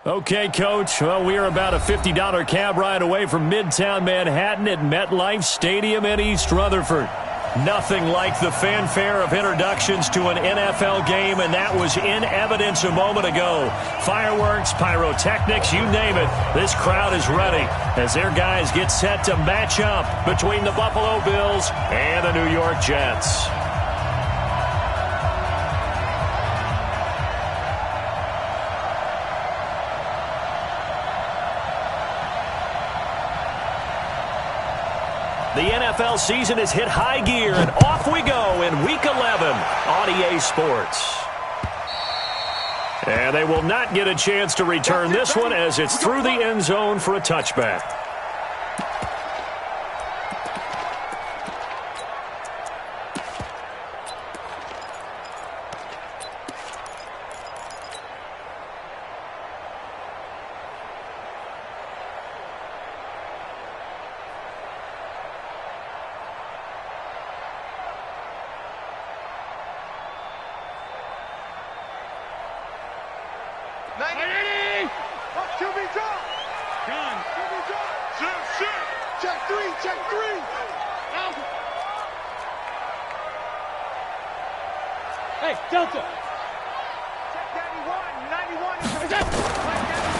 Okay, Coach. Well, we are about a $50 cab ride away from Midtown Manhattan at MetLife Stadium in East Rutherford. Nothing like the fanfare of introductions to an NFL game, and that was in evidence a moment ago. Fireworks, pyrotechnics, you name it. This crowd is ready as their guys get set to match up between the Buffalo Bills and the New York Jets. The NFL season has hit high gear, and off we go in Week 11 on EA Sports. And they will not get a chance to return this one as it's through the end zone for a touchback.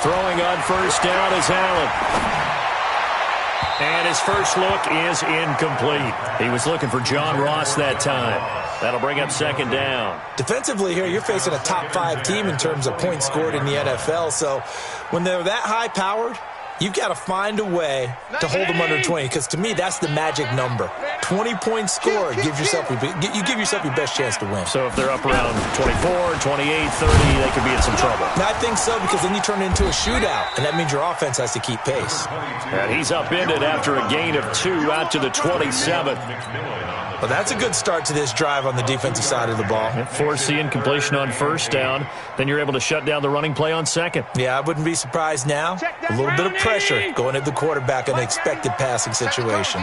Throwing on first down is Allen. And his first look is incomplete. He was looking for John Ross that time. That'll bring up second down. Defensively here, you're facing a top-5 team in terms of points scored in the NFL. So when they're that high-powered, you've got to find a way to hold them under 20, because to me, that's the magic number. 20 points scored, you give yourself your best chance to win. So if they're up around 24, 28, 30, they could be in some trouble. I think so, because then you turn it into a shootout, and that means your offense has to keep pace. And he's upended after a gain of 2 out to the 27. Well, that's a good start to this drive on the defensive side of the ball. Force the incompletion on first down. Then you're able to shut down the running play on second. Yeah, I wouldn't be surprised now. A little bit of pressure going at the quarterback in an expected passing situation.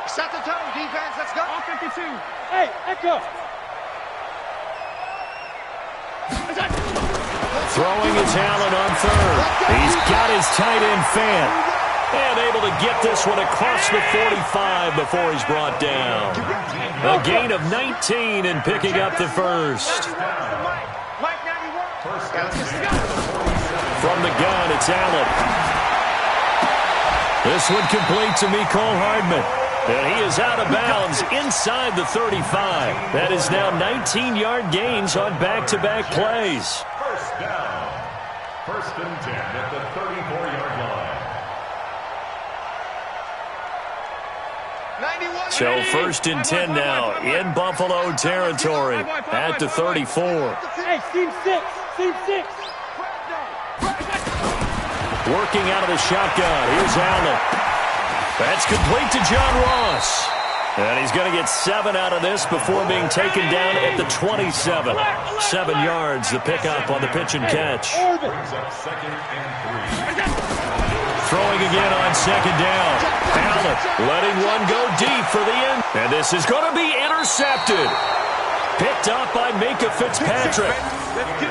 Set the tone, defense. Let's go. All 52. Hey, echo. Throwing is Allen on third. He's got his tight end fan. And able to get this one across the 45 before he's brought down. A gain of 19 and picking up the first. From the gun, it's Allen. This one complete to Mecole Hardman. And he is out of bounds inside the 35. That is now 19-yard gains on back-to-back plays. First down. First and 10 at the 34-yard line. So first and 10 now in Buffalo territory at the 34. Hey, team 6. Team 6. Working out of the shotgun. Here's Allen. That's complete to John Ross. And he's going to get 7 out of this before being taken down at the 27. 7 yards, the pickup on the pitch and catch. Throwing again on second down. Allen letting one go deep for the end. And this is going to be intercepted. Picked up by Minkah Fitzpatrick.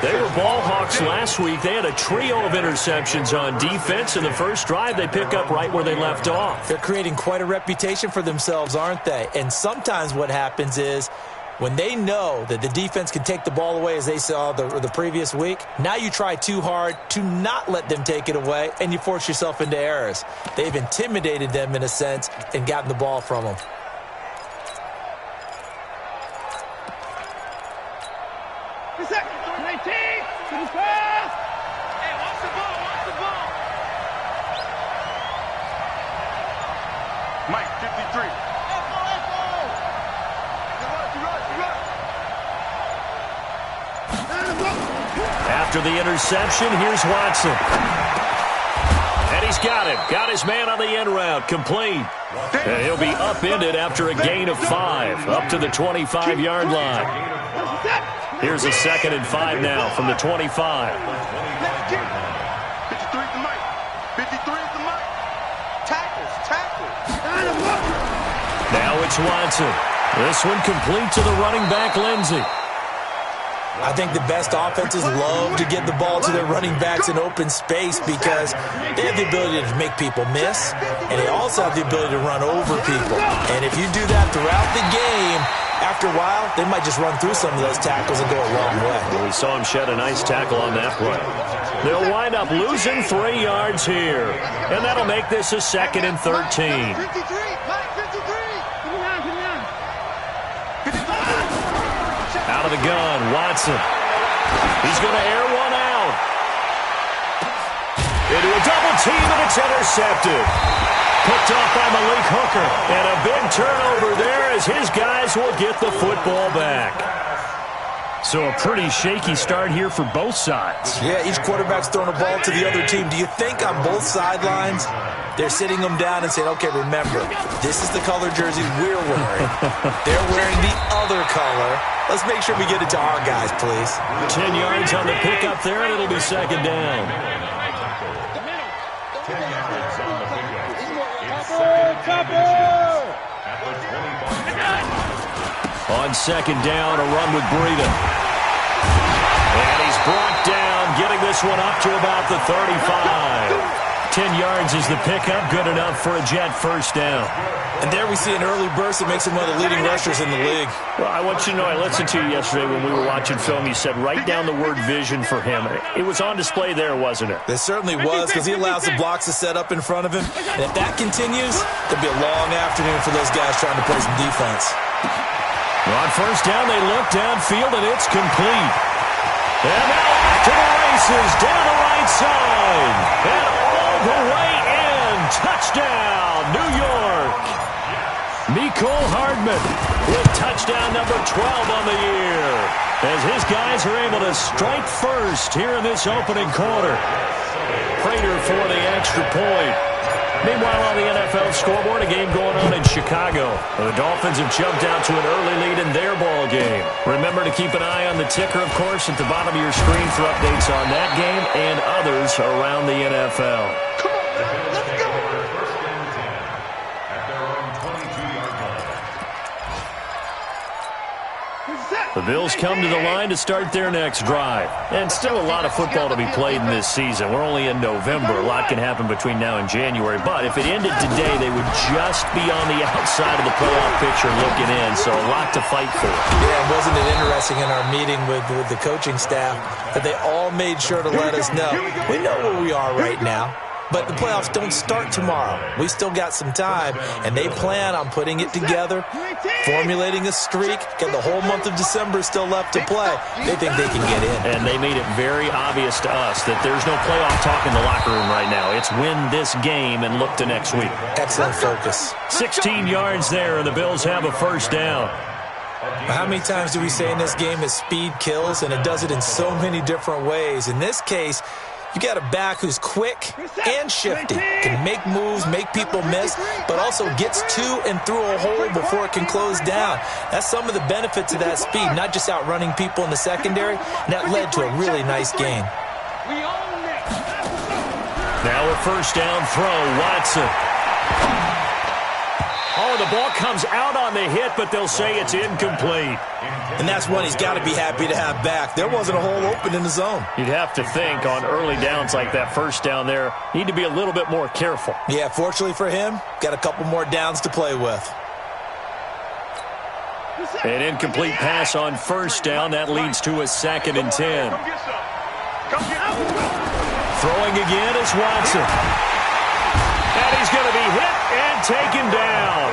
They were ball hawks last week. They had a trio of interceptions on defense. In the first drive, they pick up right where they left off. They're creating quite a reputation for themselves, aren't they? And sometimes what happens is when they know that the defense can take the ball away, as they saw the previous week, now you try too hard to not let them take it away, and you force yourself into errors. They've intimidated them in a sense and gotten the ball from them. Mike, 53. After the interception, here's Watson. And he's got him. Got his man on the end route. Complete. And he'll be upended after a gain of 5 up to the 25-yard line. Here's a 2nd and 5 now from the 25. 53 at the mic. 53 at the mic. Tackles. Now it's Watson. This one complete to the running back, Lindsey. I think the best offenses love to get the ball to their running backs in open space because they have the ability to make people miss, and they also have the ability to run over people. And if you do that throughout the game, after a while, they might just run through some of those tackles and go a long way. Well, we saw him shed a nice tackle on that play. They'll wind up losing 3 yards here, and that'll make this a 2nd and 13. Out of the gun, Watson. He's going to air one out. Into a double team, and it's intercepted. Picked off by Malik Hooker. And a big turnover there as his guys will get the football back. So a pretty shaky start here for both sides. Yeah, each quarterback's throwing a ball to the other team. Do you think on both sidelines they're sitting them down and saying, okay, remember, this is the color jersey we're wearing. They're wearing the other color. Let's make sure we get it to our guys, please. 10 yards on the pickup there, and it'll be 2nd down. 10 yards on the pickup. It's 2nd at the 25. On 2nd down, a run with Breida. And he's brought down, getting this one up to about the 35. 10 yards is the pickup, good enough for a Jet first down. And there we see an early burst that makes him one of the leading rushers in the league. Well, I want you to know, I listened to you yesterday when we were watching film. You said write down the word vision for him. It was on display there, wasn't it? It certainly was, because he allows the blocks to set up in front of him. And if that continues, it'll be a long afternoon for those guys trying to play some defense. On first down, they look downfield, and it's complete. And now off to the races, down the right side. And all the way in. Touchdown, New York. Mecole Hardman with touchdown number 12 on the year. As his guys are able to strike first here in this opening quarter. Prater for the extra point. Meanwhile, on the NFL scoreboard, a game going on in Chicago. The Dolphins have jumped out to an early lead in their ball game. Remember to keep an eye on the ticker, of course, at the bottom of your screen for updates on that game and others around the NFL. Come on, let's go. First and 10 at their own 22-yard line. The Bills come to the line to start their next drive. And still a lot of football to be played in this season. We're only in November. A lot can happen between now and January. But if it ended today, they would just be on the outside of the playoff picture looking in. So a lot to fight for. Yeah, wasn't it interesting in our meeting with the coaching staff that they all made sure to let us know, we know where we are right now. But the playoffs don't start tomorrow. We still got some time, and they plan on putting it together, formulating a streak, and the whole month of December is still left to play. They think they can get in. And they made it very obvious to us that there's no playoff talk in the locker room right now. It's win this game and look to next week. Excellent focus. 16 yards there, and the Bills have a first down. How many times do we say in this game that speed kills, and it does it in so many different ways? In this case, you got a back who's quick and shifty, can make moves, make people miss, but also gets to and through a hole before it can close down. That's some of the benefits of that speed, not just outrunning people in the secondary, and that led to a really nice game. Now a first down throw, Watson. Oh, the ball comes out on the hit, but they'll say it's incomplete. And that's one he's got to be happy to have back. There wasn't a hole open in the zone. You'd have to think on early downs like that first down there, need to be a little bit more careful. Yeah, fortunately for him, got a couple more downs to play with. An incomplete pass on first down. That leads to a 2nd and 10. Throwing again is Watson. And he's going to be hit and taken down.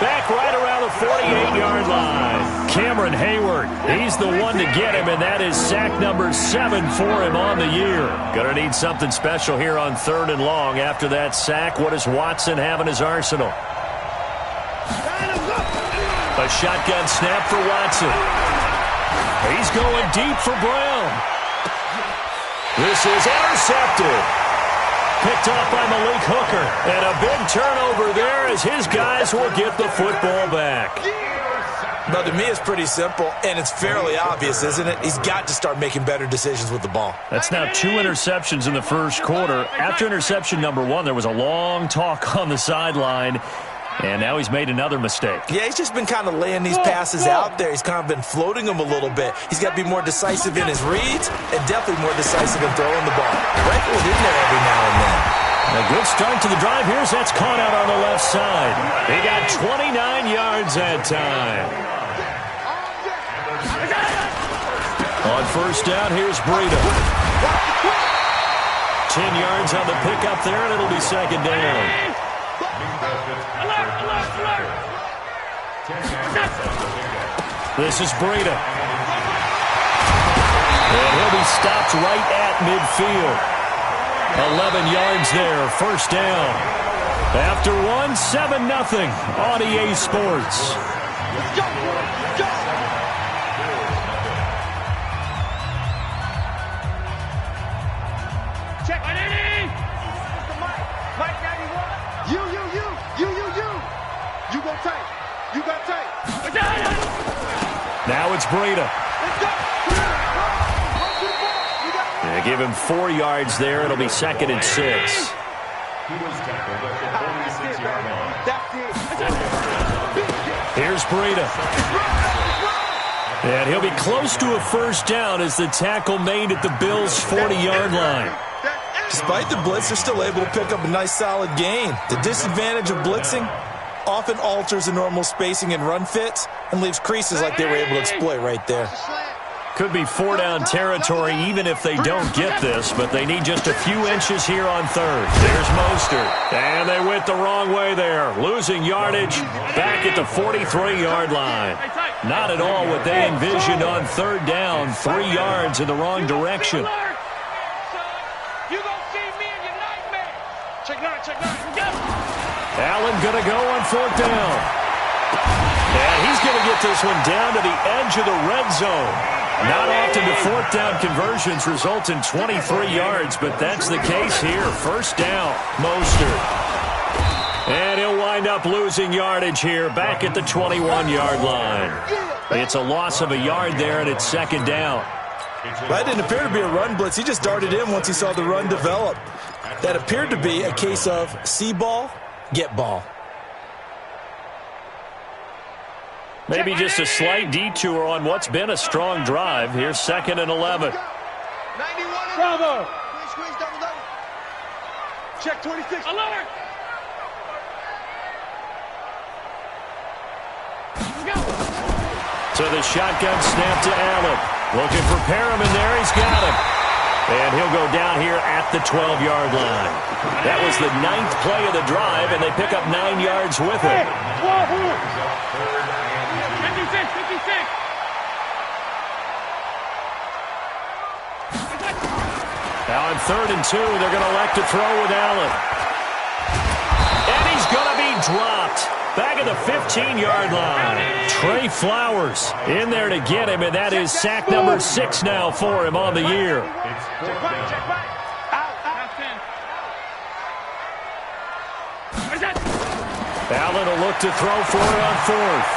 Back right around the 48-yard line. Cameron Hayward, he's the one to get him, and that is sack number 7 for him on the year. Going to need something special here on 3rd and long. After that sack, what does Watson have in his arsenal? A shotgun snap for Watson. He's going deep for Brown. This is intercepted. Picked off by Malik Hooker. And a big turnover there as his guys will get the football back. But to me, it's pretty simple, and it's fairly obvious, isn't it? He's got to start making better decisions with the ball. That's now 2 interceptions in the first quarter. After interception number 1, there was a long talk on the sideline. And now he's made another mistake. Yeah, he's just been kind of laying these passes out there. He's kind of been floating them a little bit. He's got to be more decisive in his reads and definitely more decisive in throwing the ball. Rifle it in there every now and then. A good start to the drive. Here's that's caught out on the left side. He got 29 yards that time. On first down, here's Breida. 10 yards on the pickup there, and it'll be second down. This is Breida. And he'll be stopped right at midfield. 11 yards there, first down. After one, 7-0 on EA Sports. Check. Mike 91. You. You go tight. You got tight. Now it's Breida. They give him 4 yards there. It'll be second and 6. He was tackled at the 46-yard line. Here's Breida. And he'll be close to a first down as the tackle made at the Bills' 40-yard line. Despite the blitz, they're still able to pick up a nice solid gain. The disadvantage of blitzing often alters the normal spacing and run fits and leaves creases like they were able to exploit right there. Could be 4-down territory even if they don't get this, but they need just a few inches here on third. There's Mostert. And they went the wrong way there, losing yardage back at the 43-yard line. Not at all what they envisioned on third down, 3 yards in the wrong direction. Allen going to go on fourth down. And he's going to get this one down to the edge of the red zone. Not often do fourth down conversions result in 23 yards, but that's the case here. First down, Mostert. And he'll wind up losing yardage here back at the 21-yard line. It's a loss of a yard there, and it's second down. That didn't appear to be a run blitz. He just darted in once he saw the run develop. That appeared to be a case of see ball, get ball. Maybe just a slight detour on what's been a strong drive. Here's second and 11. Bravo. Squeeze, double. Check 26. Alert. So the shotgun snap to Allen. Looking for Perriman there. He's got him. And he'll go down here at the 12-yard line. That was the 9th play of the drive, and they pick up 9 yards with it. Now on third and 2, they're going to elect to throw with Allen. And he's going to be dropped. Back at the 15-yard line. Trey Flowers in there to get him, and that is sack number 6 now for him on the year. Allen will look to throw for it on fourth.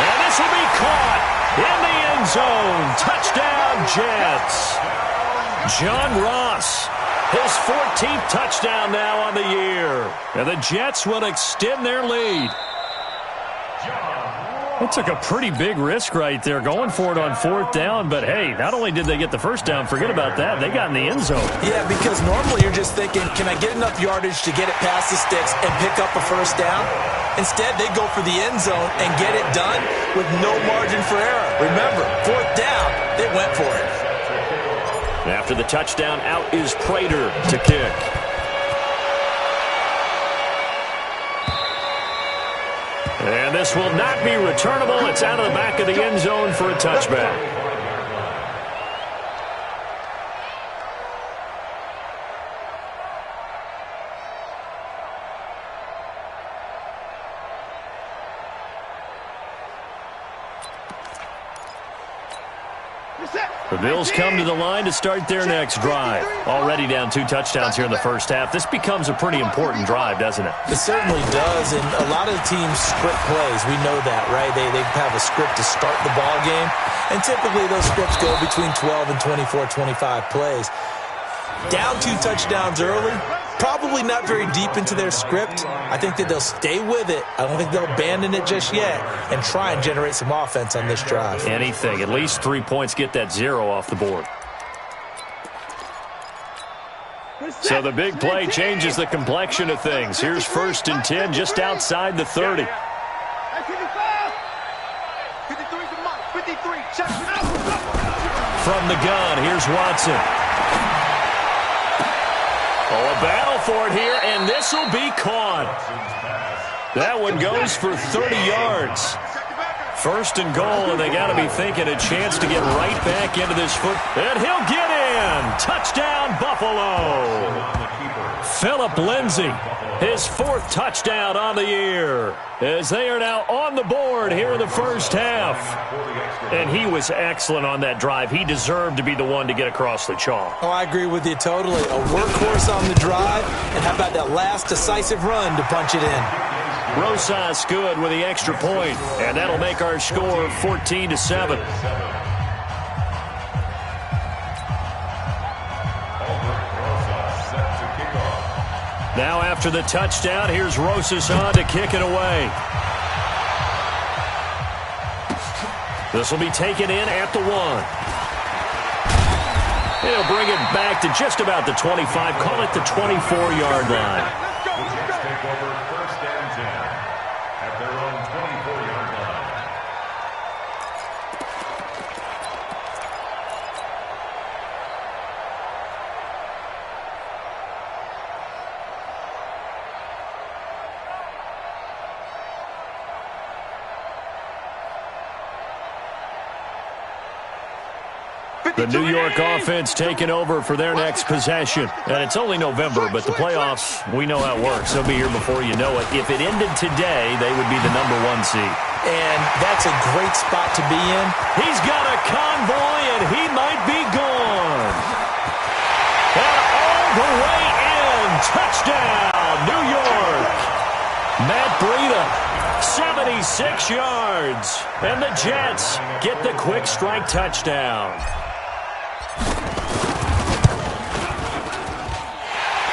And this will be caught in the end zone. Touchdown, Jets. John Ross, his 14th touchdown now on the year. And the Jets will extend their lead. They took a pretty big risk right there going for it on fourth down. But, hey, not only did they get the first down, forget about that, they got in the end zone. Yeah, because normally you're just thinking, can I get enough yardage to get it past the sticks and pick up a first down? Instead, they go for the end zone and get it done with no margin for error. Remember, fourth down, they went for it. After the touchdown, out is Prater to kick. And this will not be returnable. It's out of the back of the end zone for a touchback. The Bills come to the line to start their next drive. Already down 2 touchdowns here in the first half. This becomes a pretty important drive, doesn't it? It certainly does, and a lot of the teams script plays. We know that, right? They have a script to start the ball game, and typically those scripts go between 12 and 24, 25 plays. Down 2 touchdowns early, probably not very deep into their script. I think that they'll stay with it. I don't think they'll abandon it just yet and try and generate some offense on this drive. Anything. At least 3 points, get that 0 off the board. So the big play changes the complexion of things. Here's 1st and 10 just outside the 30. 53, check it out. From the gun, here's Watson. Oh, a battle for it here, and this will be caught. That one goes for 30 yards. 1st and goal, and they got to be thinking a chance to get right back into this foot. And he'll get in. Touchdown, Buffalo. Phillip Lindsay, his 4th touchdown on the year, as they are now on the board here in the first half. And he was excellent on that drive. He deserved to be the one to get across the chalk. Oh, I agree with you totally. A workhorse on the drive, and how about that last decisive run to punch it in? Rosas good with the extra point, and that'll make our score 14-7. Now after the touchdown, here's Rosas on to kick it away. This will be taken in at the 1. He'll bring it back to just about the 25, call it the 24-yard line. The New York offense taking over for their next possession. And it's only November, but the playoffs, we know how it works. They'll be here before you know it. If it ended today, they would be the #1 seed. And that's a great spot to be in. He's got a convoy, and he might be gone. And all the way in. Touchdown, New York. Matt Breida, 76 yards. And the Jets get the quick strike touchdown.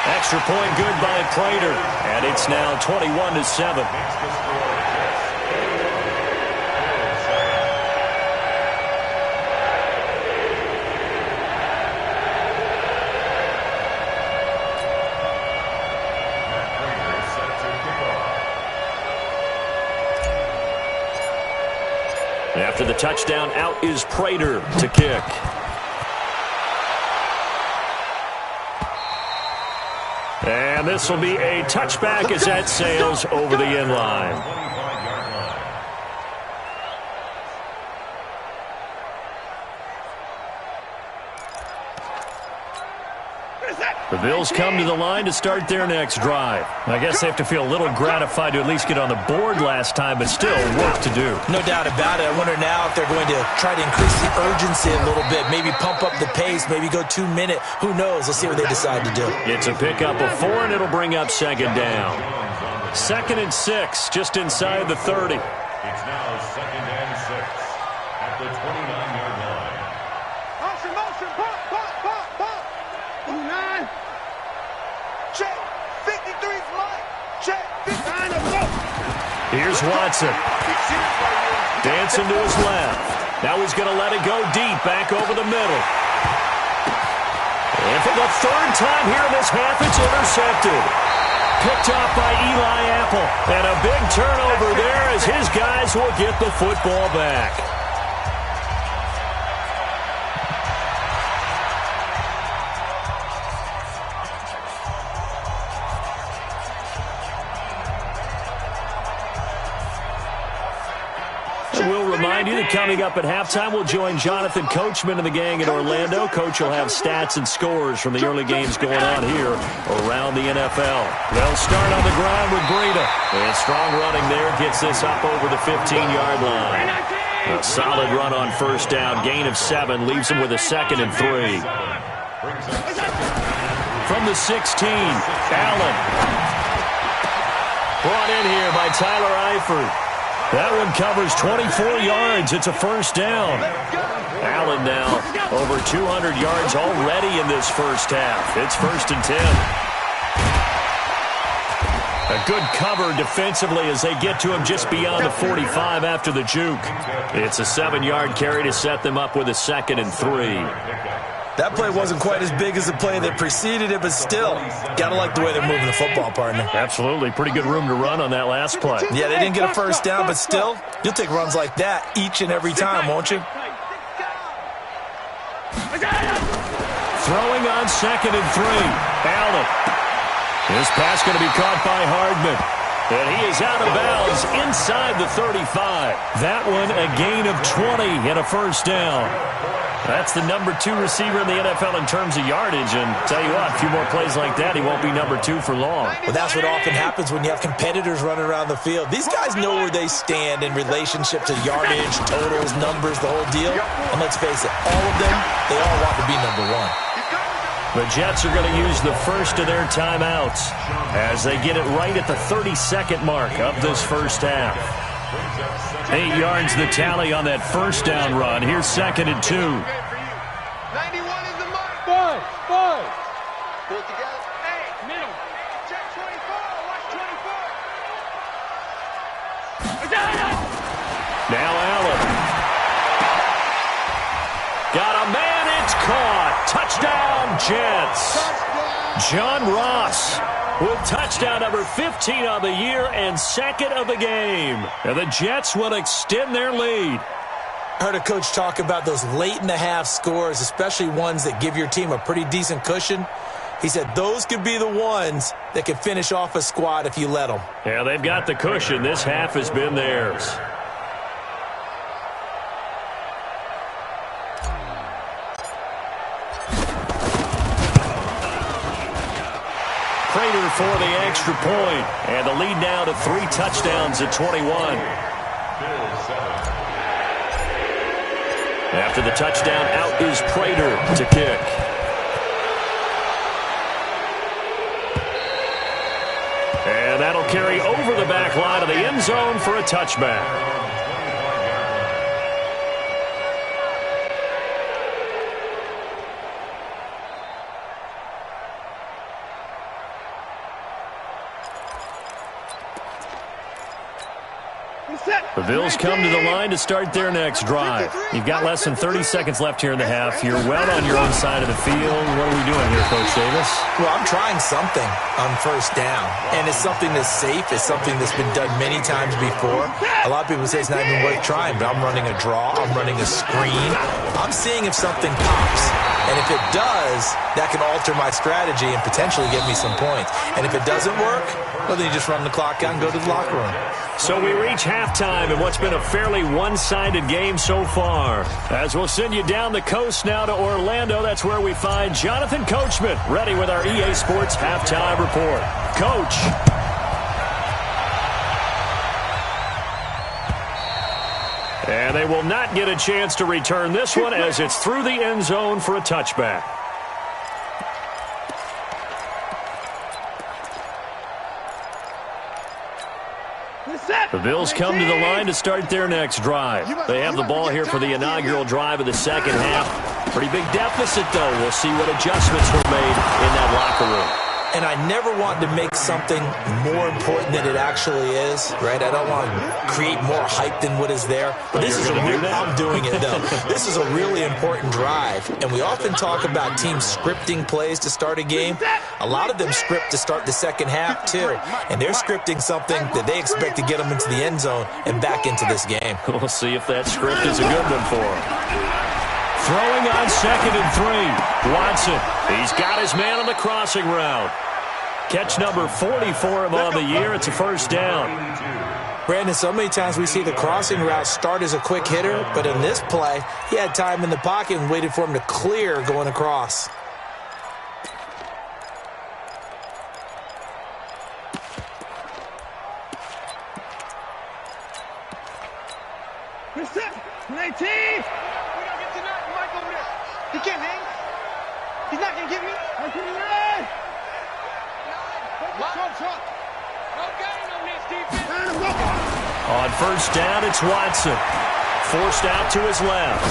Extra point good by Prater, and it's now 21-7. After the touchdown, out is Prater to kick. And this will be a touchback as that sails over the end line. The Bills come to the line to start their next drive. I guess they have to feel a little gratified to at least get on the board last time, but still work to do. No doubt about it. I wonder now if they're going to try to increase the urgency a little bit, maybe pump up the pace, maybe go 2 minute. Who knows? Let's see what they decide to do. It's a pickup of 4, and it'll bring up 2nd down. 2nd and 6, just inside the 30. It's now 2nd and 6 at the 29-yard line. Motion, pop, pop, pop, pop. 9. Check. 53's Mike. Check. 59 of go. Here's Watson. Dancing to his left. Now he's going to let it go deep, back over the middle. And for the 3rd time here in this half, it's intercepted. Picked off by Eli Apple. And a big turnover there as his guys will get the football back. We'll remind you that coming up at halftime, we'll join Jonathan Coachman and the gang in Orlando. Coach will have stats and scores from the early games going on here around the NFL. They'll start on the ground with Breida. And strong running there gets this up over the 15-yard line. A solid run on 1st down. Gain of 7 leaves him with a 2nd and 3. From the 16, Allen. Brought in here by Tyler Eifert. That one covers 24 yards. It's a 1st down. Allen now over 200 yards already in this first half. It's 1st and 10. A good cover defensively as they get to him just beyond the 45 after the juke. It's a 7-yard carry to set them up with a 2nd and 3. That play wasn't quite as big as the play that preceded it, but still, got to like the way they're moving the football, partner. Absolutely. Pretty good room to run on that last play. Yeah, they didn't get a first down, but still, you'll take runs like that each and every time, won't you? Throwing on 2nd and 3. Allen. This pass going to be caught by Hardman. And he is out of bounds inside the 35. That one a gain of 20 and a first down. That's the number 2 receiver in the NFL in terms of yardage. And tell you what, a few more plays like that, he won't be number 2 for long. Well, that's what often happens when you have competitors running around the field. These guys know where they stand in relationship to yardage, totals, numbers, the whole deal. And let's face it, all of them, they all want to be number 1. The Jets are going to use the first of their timeouts as they get it right at the 32nd mark of this first half. 8 yards the tally on that first down run. Here's 2nd and 2. 91 is the mark. 5. Pull together. Hey, middle. Check 24. Watch 24. Now Allen. Got a man. It's caught. Touchdown, Jets. John Ross with touchdown number 15 on the year and 2nd of the game. And the Jets will extend their lead. I heard a coach talk about those late-in-the-half scores, especially ones that give your team a pretty decent cushion. He said those could be the ones that could finish off a squad if you let them. Yeah, they've got the cushion. This half has been theirs. Prater for the extra point. And the lead now to 3 touchdowns at 21. After the touchdown, out is Prater to kick. And that'll carry over the back line of the end zone for a touchback. The Bills come to the line to start their next drive. You've got less than 30 seconds left here in the half. You're well on your own side of the field. What are we doing here, Coach Davis? Well, I'm trying something on first down, and it's something that's safe. It's something that's been done many times before. A lot of people say it's not even worth trying, but I'm running a draw. I'm running a screen. I'm seeing if something pops. And if it does, that can alter my strategy and potentially get me some points. And if it doesn't work, well, then you just run the clock out and go to the locker room. So we reach halftime in what's been a fairly one-sided game so far. As we'll send you down the coast now to Orlando, that's where we find Jonathan Coachman, ready with our EA Sports Halftime Report. Coach. And they will not get a chance to return this one as it's through the end zone for a touchback. The Bills come to the line to start their next drive. They have the ball here for the inaugural drive of the second half. Pretty big deficit, though. We'll see what adjustments were made in that locker room. And I never want to make something more important than it actually is, right? I don't want to create more hype than what is there. But this is I'm doing it, though. This is a really important drive. And we often talk about teams scripting plays to start a game. A lot of them script to start the second half, too. And they're scripting something that they expect to get them into the end zone and back into this game. We'll see if that script is a good one for them. Throwing on 2nd and 3. Watson. He's got his man on the crossing route. Catch number 40 for him on the year. It's a first down. Brandon, so many times we see the crossing route start as a quick hitter, but in this play, he had time in the pocket and waited for him to clear going across. Reset. 19. He can't hang. He's not going to give me. On first down, it's Watson. Forced out to his left.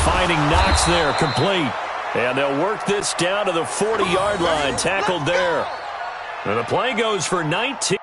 Finding Knox there, complete. And they'll work this down to the 40-yard line, tackled there. And the play goes for 19.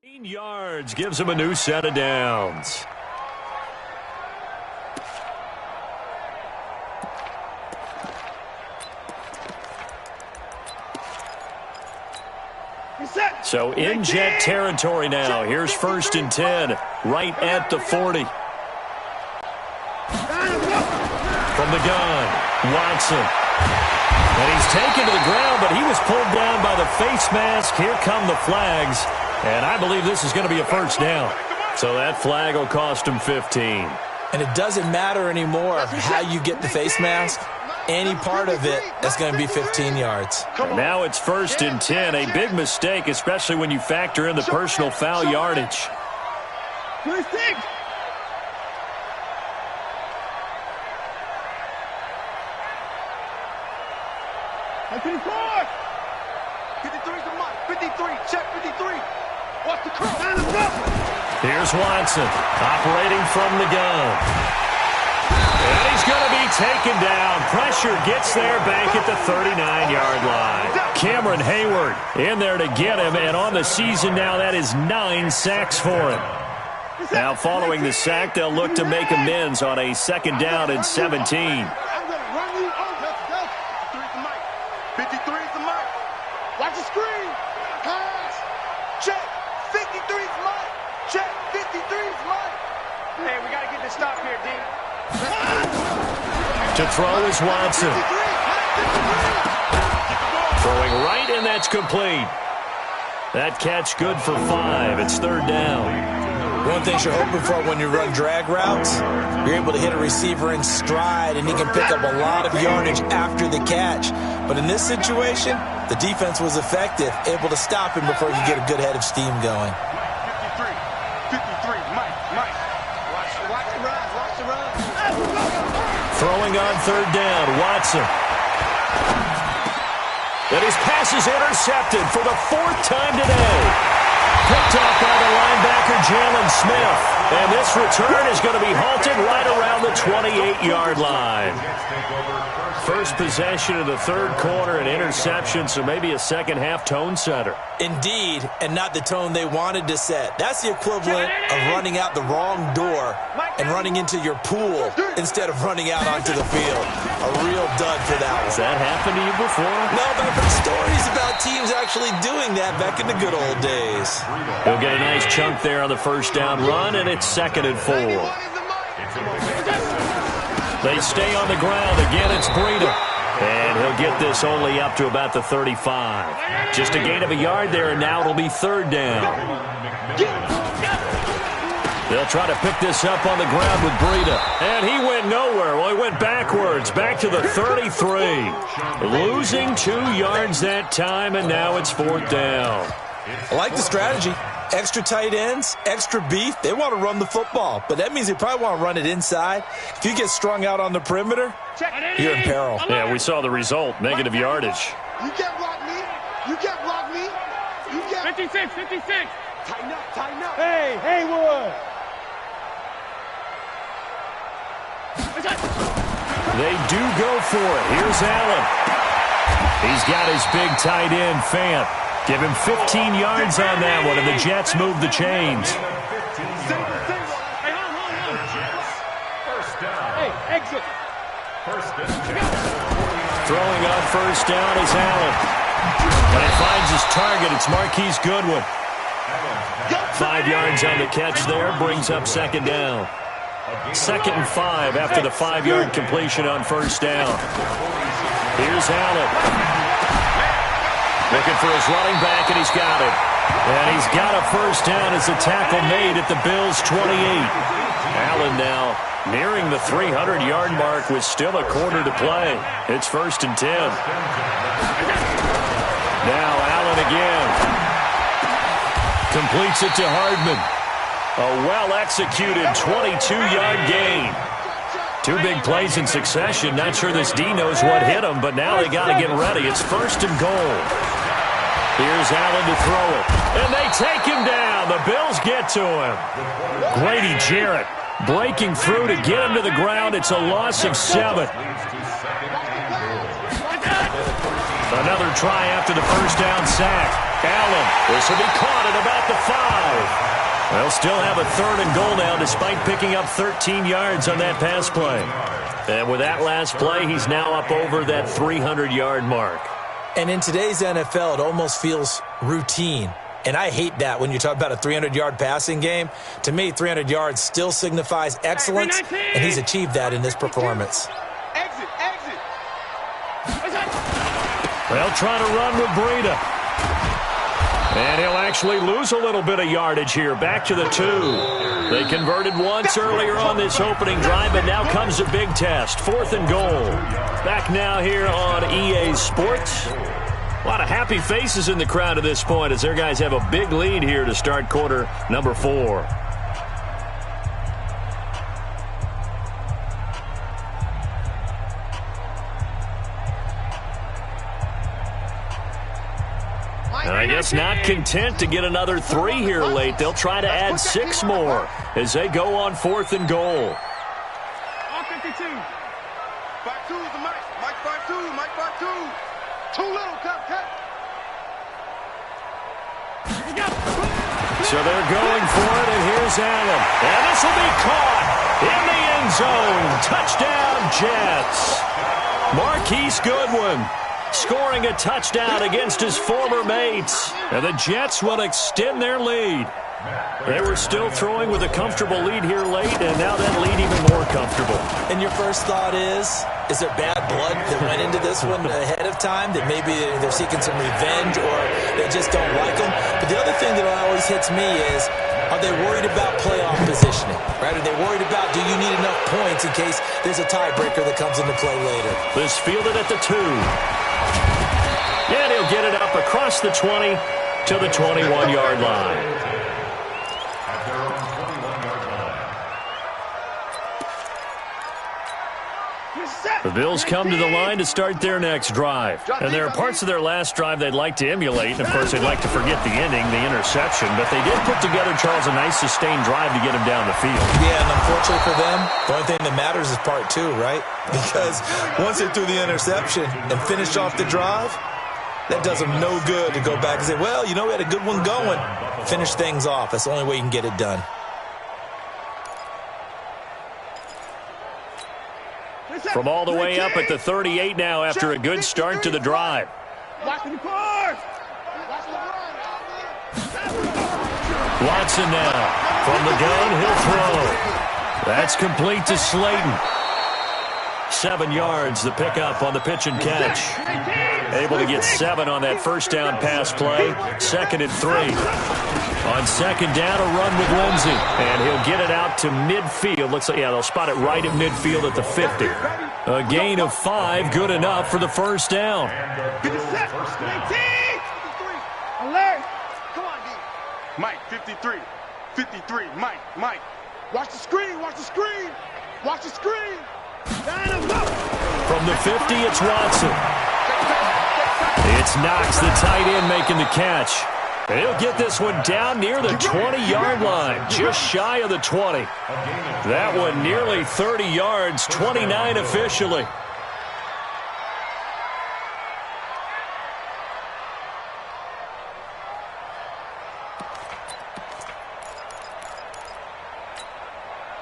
Yards gives him a new set of downs. So in Jet territory now. Here's 1st and 10, right at the 40. From the gun, Watson. And he's taken to the ground, but he was pulled down by the face mask. Here come the flags. And I believe this is going to be a first down. So that flag will cost him 15. And it doesn't matter anymore how you get the face mask. Any part of it is going to be 15 yards. And now it's 1st and 10. A big mistake, especially when you factor in the personal foul yardage. 26. That's 54. 53 is the mark. 53. Check 53. Watch the curl. Here's Watson operating from the gun. And he's going to be taken down. Pressure gets there back at the 39-yard line. Cameron Hayward in there to get him. And on the season now, that is 9 sacks for him. Now following the sack, they'll look to make amends on a 2nd down and 17. I'm going to run you over. 53 is the mark. 53 is the mark. Watch the screen. Pass. Check. 53 is the mark. Check. 53 is the mark. Hey, we got to get this stop here, D. To throw is Watson. Throwing right, and that's complete. That catch good for 5. It's 3rd down. One thing you're hoping for when you run drag routes, you're able to hit a receiver in stride, and he can pick up a lot of yardage after the catch. But in this situation, the defense was effective, able to stop him before you get a good head of steam going. 53. Mike. Watch the run. Watch the run. Throwing on 3rd down, Watson. And his pass is intercepted for the 4th time today. Picked off by the linebacker, Jalen Smith. And this return is going to be halted right around the 28-yard line. First possession of the 3rd quarter, an interception, so maybe a second-half tone setter. Indeed, and not the tone they wanted to set. That's the equivalent of running out the wrong door and running into your pool instead of running out onto the field. A real dud for that one. Has that happened to you before? No, but I've heard stories about teams actually doing that back in the good old days. He'll get a nice chunk there on the 1st down run, and it's 2nd and 4. They stay on the ground. Again, it's Breida. And he'll get this only up to about the 35. Just a gain of a yard there, and now it'll be 3rd down. They'll try to pick this up on the ground with Breida. And he went nowhere. Well, he went backwards, back to the 33. Losing 2 yards that time, and now it's 4th down. I like the strategy. Extra tight ends, extra beef. They want to run the football, but that means they probably want to run it inside. If you get strung out on the perimeter, you're in peril. Yeah, we saw the result, negative yardage. You can't block me. You can't block me. You can't. 56. Tighten up. Hey, Haywood. They do go for it. Here's Allen. He's got his big tight end, Fant. Give him 15 yards on that one, and the Jets move the chains. Hey, exit. Throwing on 1st down is Allen. And he finds his target. It's Marquise Goodwin. 5 yards on the catch there, brings up 2nd down. 2nd and 5 after the 5-yard completion on 1st down. Here's Allen. Looking for his running back, and he's got it. And he's got a 1st down as a tackle made at the Bills' 28. Allen now nearing the 300-yard mark with still a quarter to play. It's 1st and 10. Now Allen again. Completes it to Hardman. A well-executed 22-yard gain. 2 big plays in succession. Not sure this D knows what hit him, but now they got to get ready. It's 1st and goal. Here's Allen to throw it. And they take him down. The Bills get to him. Grady Jarrett breaking through to get him to the ground. It's a loss of 7. Another try after the 1st down sack. Allen. This will be caught at about the 5. They'll still have a 3rd and goal now despite picking up 13 yards on that pass play. And with that last play, he's now up over that 300-yard mark. And in today's NFL, it almost feels routine. And I hate that when you talk about a 300-yard passing game. To me, 300 yards still signifies excellence, and he's achieved that in this performance. Exit. They'll try to run with Breida. And he'll actually lose a little bit of yardage here. Back to the 2. They converted once earlier on this opening drive, but now comes a big test. 4th and goal. Back now here on EA Sports. A lot of happy faces in the crowd at this point as their guys have a big lead here to start quarter number 4. And I guess not content to get another 3 here late. They'll try to add 6 more as they go on 4th and goal. All 52. 5-2 is the Mike. Mike 5-2. Mike 5-2. Too little, cut. So they're going for it, and here's Allen. And this will be caught in the end zone. Touchdown, Jets. Marquise Goodwin scoring a touchdown against his former mates. And the Jets will extend their lead. They were still throwing with a comfortable lead here late, and now that lead even more comfortable. And your first thought is there bad blood that went into this one ahead of time, that maybe they're seeking some revenge or they just don't like them? But the other thing that always hits me is, are they worried about playoff positioning? Right? Are they worried about, do you need enough points in case there's a tiebreaker that comes into play later? This fielded at the 2. And he'll get it up across the 20 to the 21-yard line. The Bills come to the line to start their next drive. And there are parts of their last drive they'd like to emulate. And, of course, they'd like to forget the ending, the interception. But they did put together, Charles, a nice sustained drive to get him down the field. Yeah, and unfortunately for them, the only thing that matters is part 2, right? Because once they threw the interception and finished off the drive, that does them no good to go back and say, well, we had a good one going. Finish things off. That's the only way you can get it done. From all the way up at the 38 now after a good start to the drive. Watching the course. Watson now. From the gun, he'll throw. That's complete to Slayton. 7 yards, the pickup on the pitch and catch. Able to get 7 on that first down pass play. 2nd and 3. On 2nd down, a run with Lindsey. And he'll get it out to midfield. Looks like, they'll spot it right at midfield at the 50. A gain of 5, good enough for the first down. Alert. Come on, D. Mike 53. 53. Mike. Watch the screen. Watch the screen. From the 50, it's Watson. It's Knox, the tight end, making the catch. He'll get this one down near the 20-yard line, just shy of the 20. That one nearly 30 yards, 29 officially.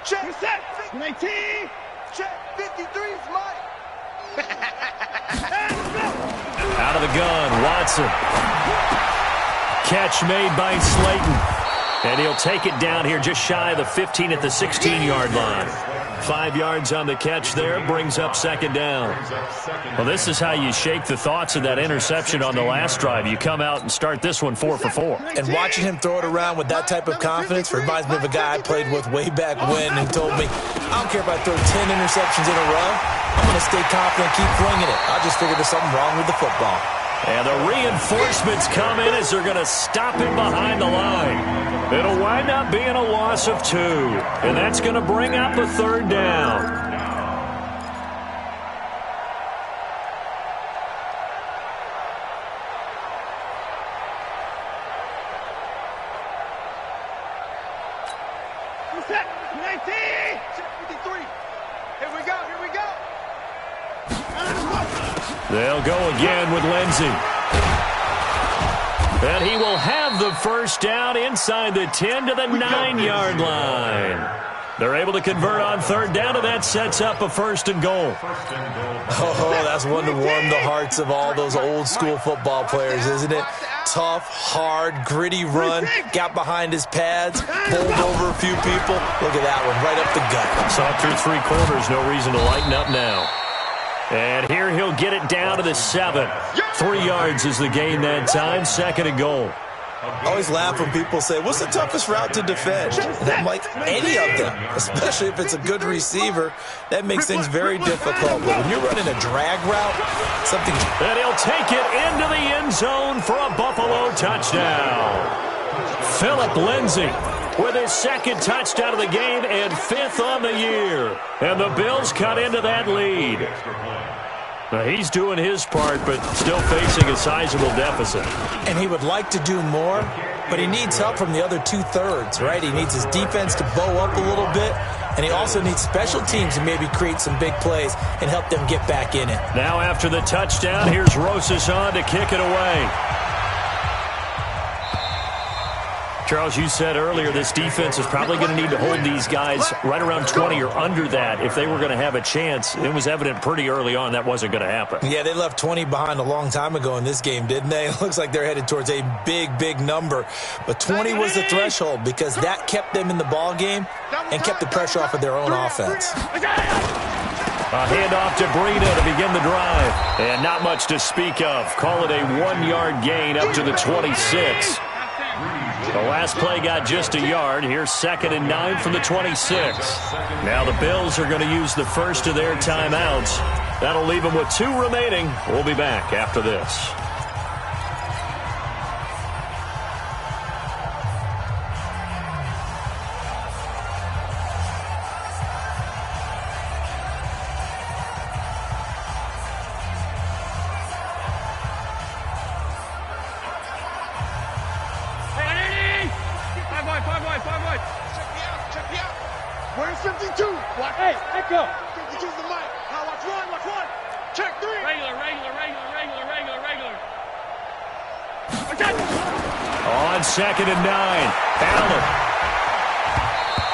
Check. Set. 19. Check. 53's Mike. Out of the gun, Watson. Catch made by Slayton. And he'll take it down here just shy of the 15 at the 16-yard line. 5 yards on the catch there, brings up 2nd down. Well, this is how you shake the thoughts of that interception on the last drive. You come out and start this one 4 for 4. And watching him throw it around with that type of confidence reminds me of a guy I played with way back when who told me, I don't care if I throw 10 interceptions in a row, I'm going to stay confident and keep flinging it. I just figured there's something wrong with the football. And the reinforcements come in as they're going to stop him behind the line. It'll wind up being a loss of 2. And that's going to bring up a 3rd down. Set. 19. 53. Here we go. They'll go again with Lindsey. And he will have the first down inside the 10 to the 9-yard line. They're able to convert on third down, and that sets up a first and goal. Oh, that's one to warm the hearts of all those old-school football players, isn't it? Tough, hard, gritty run, got behind his pads, bowled over a few people. Look at that one, right up the gut. Saw through 3 quarters, no reason to lighten up now. And here he'll get it down to the 7. 3 yards is the gain that time, second and goal. I always laugh when people say, what's the toughest route to defend? And I'm like, any of them, especially if it's a good receiver. That makes things very difficult. But when you're running a drag route, something... And he'll take it into the end zone for a Buffalo touchdown. Phillip Lindsay with his second touchdown of the game and 5th on the year. And the Bills cut into that lead. Now, he's doing his part, but still facing a sizable deficit. And he would like to do more, but he needs help from the other 2/3, right? He needs his defense to bow up a little bit, and he also needs special teams to maybe create some big plays and help them get back in it. Now after the touchdown, here's Rosas on to kick it away. Charles, you said earlier this defense is probably going to need to hold these guys right around 20 or under that if they were going to have a chance. It was evident pretty early on that wasn't going to happen. Yeah, they left 20 behind a long time ago in this game, didn't they? It looks like they're headed towards a big, big number. But 20 was the threshold because that kept them in the ball game and kept the pressure off of their own offense. A handoff to Breida to begin the drive. And not much to speak of. Call it a 1-yard gain up to the 26. The last play got just a yard. Here's 2nd and 9 from the 26. Now the Bills are going to use the first of their timeouts. That'll leave them with 2 remaining. We'll be back after this. Where's 52? Watch. Hey, echo. 52's the mic. Now watch one. Check 3. Regular. On 2nd and 9, Allen.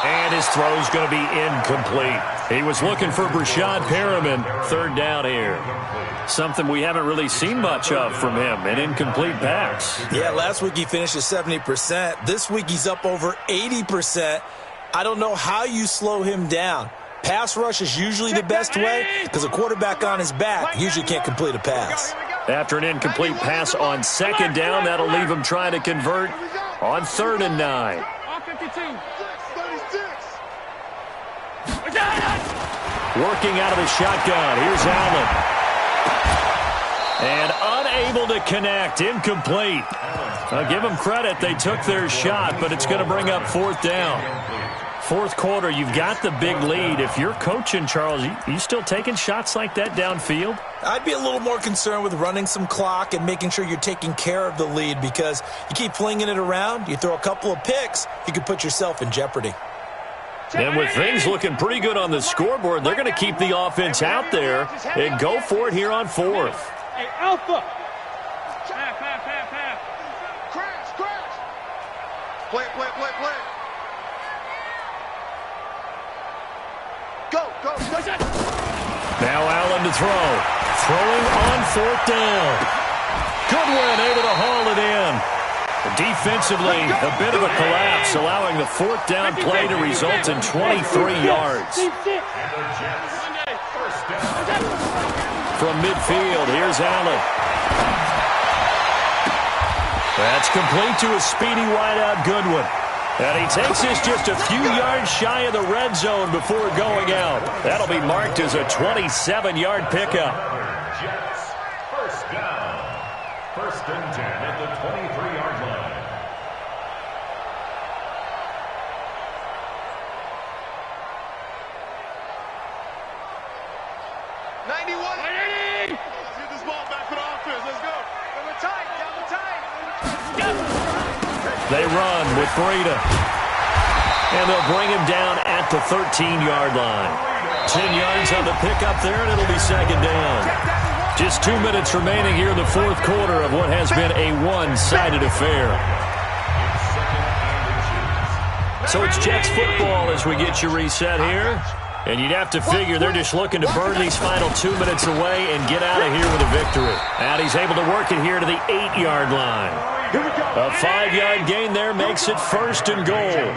And his throw's going to be incomplete. He was looking for Brashad Perriman. 3rd down here. Something we haven't really seen much of from him, an incomplete pass. Yeah, last week he finished at 70%. This week he's up over 80%. I don't know how you slow him down. Pass rush is usually the best way because a quarterback on his back usually can't complete a pass. After an incomplete pass on 2nd down, that'll leave him trying to convert on 3rd and 9. 52. 36. Working out of the shotgun. Here's Allen. And unable to connect. Incomplete. I'll give them credit. They took their shot, but it's going to bring up 4th down. 4th quarter, you've got the big lead. If you're coaching, Charles, you still taking shots like that downfield? I'd be a little more concerned with running some clock and making sure you're taking care of the lead because you keep flinging it around, you throw a couple of picks, you could put yourself in jeopardy. And with things looking pretty good on the scoreboard, they're going to keep the offense out there and go for it here on 4th. Hey, Alpha. Pass. Crash. Play. Go. Now Allen to throw. Throwing on 4th down. Goodwin able to haul it in. Defensively, a bit of a collapse, allowing the 4th down play to result in 23 yards. From midfield, here's Allen. That's complete to a speedy wideout Goodwin. And he takes this just a few yards shy of the red zone before going out. That'll be marked as a 27-yard pickup. Jets, first down. 1st and 10 at the 23-yard line. Get this ball back for the offense. Let's go. Down the tight. They run with Breida. And they'll bring him down at the 13-yard line. 10 yards on the pickup there, and it'll be 2nd down. Just 2 minutes remaining here in the fourth quarter of what has been a one-sided affair. So it's Jets football as we get you reset here. And you'd have to figure they're just looking to burn these final 2 minutes away and get out of here with a victory. And he's able to work it here to the 8-yard line. A 5-yard gain there makes it 1st and goal.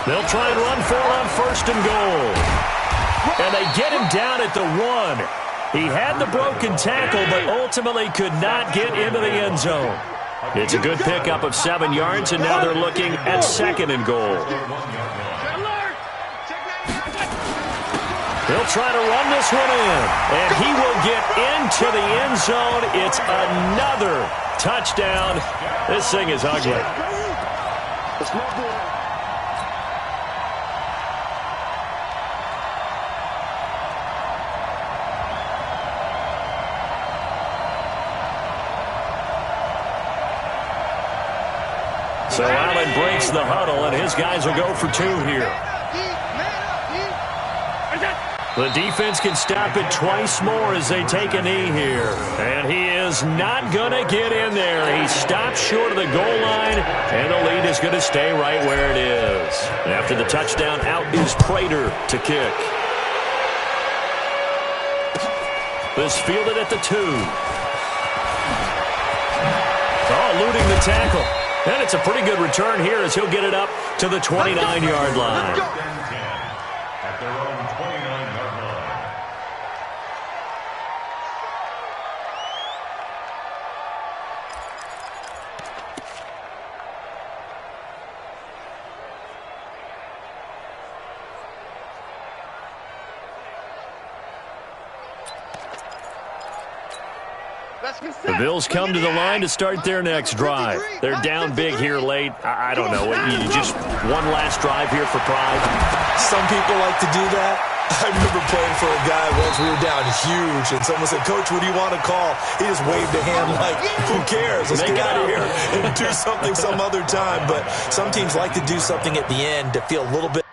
They'll try and run for it on 1st and goal. And they get him down at the 1. He had the broken tackle, but ultimately could not get into the end zone. It's a good pickup of 7 yards, and now they're looking at 2nd and goal. He'll try to run this one in, and he will get into the end zone. It's another touchdown. This thing is ugly. So Allen breaks the huddle, and his guys will go for 2 here. The defense can stop it twice more as they take a knee here. And he is not going to get in there. He stops short of the goal line, and the lead is going to stay right where it is. After the touchdown, out is Prater to kick. This fielded at the 2. Oh, eluding the tackle. And it's a pretty good return here as he'll get it up to the 29-yard line. At their own 29-yard line. The Bills come to the line to start their next drive. They're down big here late. I don't know. You just one last drive here for pride. Some people like to do that. I remember playing for a guy once. We were down huge, and someone said, "Coach, what do you want to call?" He just waved a hand like, who cares? Let's get out of here and do something some other time. But some teams like to do something at the end to feel a little bit.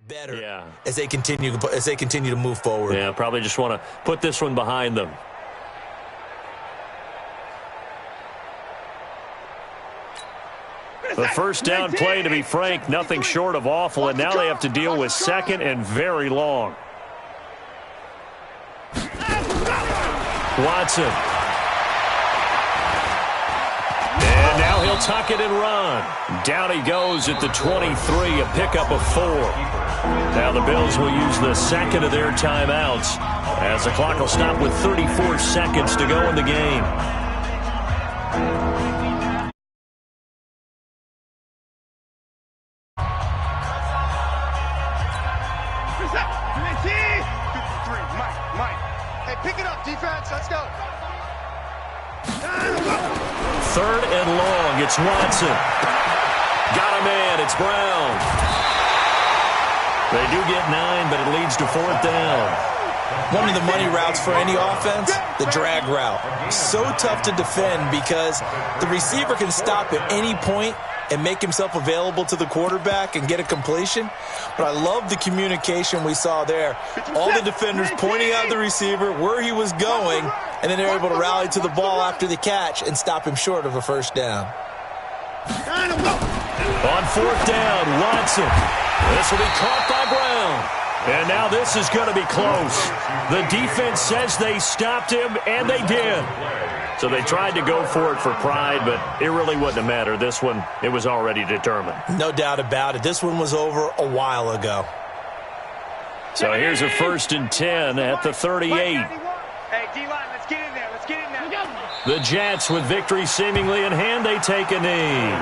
Better as they continue to move forward. Yeah, probably just want to put this one behind them. The first down play, to be frank, nothing short of awful, and now they have to deal with 2nd and very long. Watson. And now he'll tuck it and run. Down he goes at the 23, a pickup of 4. Now the Bills will use the 2nd of their timeouts as the clock will stop with 34 seconds to go in the game. Hey, pick it up, defense. Let's go. 3rd and long. It's Watson. Got a man. It's Brown. They do get 9, but it leads to 4th down. One of the money routes for any offense, the drag route. So tough to defend because the receiver can stop at any point and make himself available to the quarterback and get a completion. But I love the communication we saw there. All the defenders pointing out the receiver, where he was going, and then they're able to rally to the ball after the catch and stop him short of a 1st down. On fourth down, Watson. This will be caught by Brown. And now this is going to be close. The defense says they stopped him, and they did. So they tried to go for it for pride, but it really wouldn't have mattered. This one, it was already determined. No doubt about it. This one was over a while ago. So here's a 1st and 10 at the 38. Hey, D-line, let's get in there. Let's get in there. The Jets, with victory seemingly in hand, they take a knee.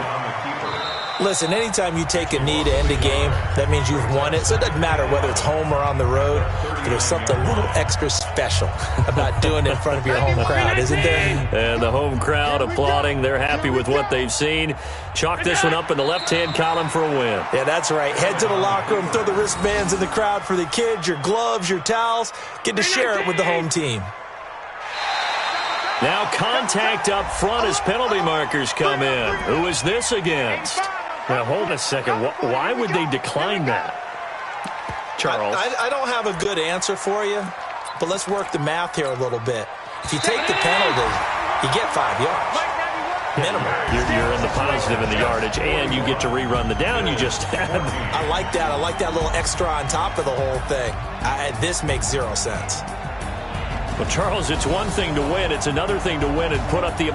Listen, anytime you take a knee to end a game, that means you've won it. So it doesn't matter whether it's home or on the road. But there's something a little extra special about doing it in front of your home crowd, isn't there? And the home crowd applauding. They're happy with what they've seen. Chalk this one up in the left-hand column for a win. Yeah, that's right. Head to the locker room, throw the wristbands in the crowd for the kids, your gloves, your towels. Get to share it with the home team. Now contact up front as penalty markers come in. Who is this against? Now, hold a second. Why would they decline that? Charles? I don't have a good answer for you, but let's work the math here a little bit. If you take the penalty, you get 5 yards. Minimum. You're in the positive in the yardage, and you get to rerun the down you just had. I like that. I like that little extra on top of the whole thing. This makes 0 sense. Well, Charles, it's one thing to win. It's another thing to win and put up the